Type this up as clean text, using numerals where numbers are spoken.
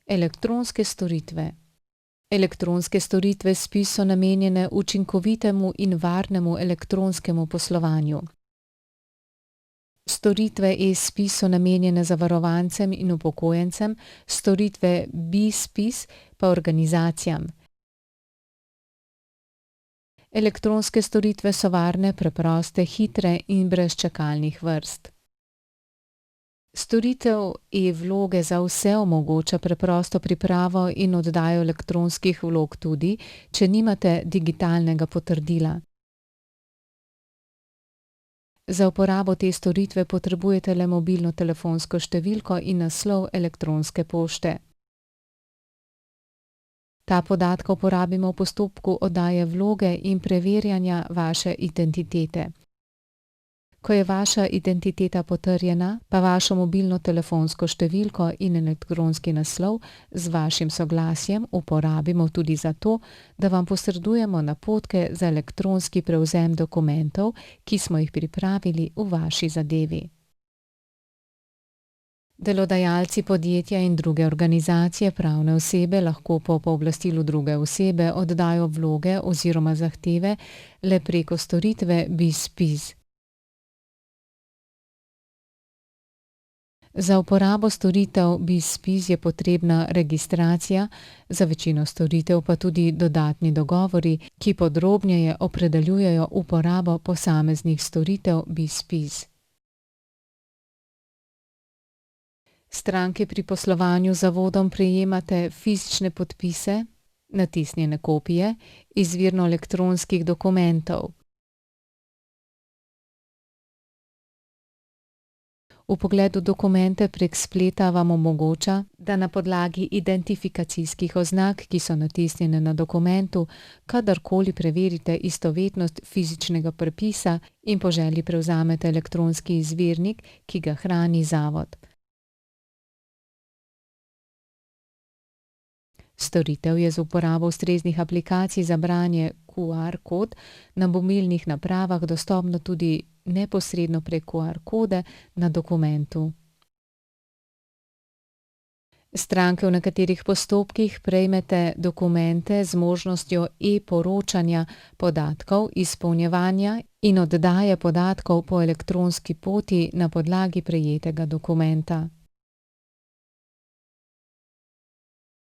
Elektronske storitve. Elektronske storitve SPIZ so namenjene učinkovitemu in varnemu elektronskemu poslovanju. Storitve e-SPIZ so namenjene zavarovancem in upokojencem, storitve B-SPIZ pa organizacijam. Elektronske storitve so varne, preproste, hitre in brez čakalnih vrst. Storitev e-vloge za vse omogoča preprosto pripravo in oddajo elektronskih vlog tudi, če nimate digitalnega potrdila. Za uporabo te storitve potrebujete le mobilno telefonsko številko in naslov elektronske pošte. Ta podatka uporabimo v postopku oddaje vloge in preverjanja vaše identitete. Ko je vaša identiteta potrjena, pa vašo mobilno telefonsko številko in elektronski naslov z vašim soglasjem uporabimo tudi zato, da vam posredujemo napotke za elektronski prevzem dokumentov, ki smo jih pripravili v vaši zadevi. Delodajalci, podjetja in druge organizacije, pravne osebe lahko po pooblastilu druge osebe oddajo vloge oziroma zahteve le preko storitve B-SPIZ. Za uporabo storitev B-SPIZ je potrebna registracija, za večino storitev pa tudi dodatni dogovori, ki podrobneje opredeljujejo uporabo posameznih storitev B-SPIZ. Stranke pri poslovanju z zavodom prejemate fizične podpise, natisnjene kopije, izvirno elektronskih dokumentov. Vpogled v dokumente prek spleta vam omogoča, da na podlagi identifikacijskih oznak, ki so natisnjene na dokumentu, kadarkoli preverite istovetnost fizičnega prepisa in po želji prevzamete elektronski izvirnik, ki ga hrani zavod. Storitev je z uporabo ustreznih aplikacij za branje QR kod na mobilnih napravah dostopna tudi neposredno prek QR kode na dokumentu. Stranke v nekaterih postopkih prejmete dokumente z možnostjo e-poročanja podatkov, izpolnjevanja in oddaje podatkov po elektronski poti na podlagi prejetega dokumenta.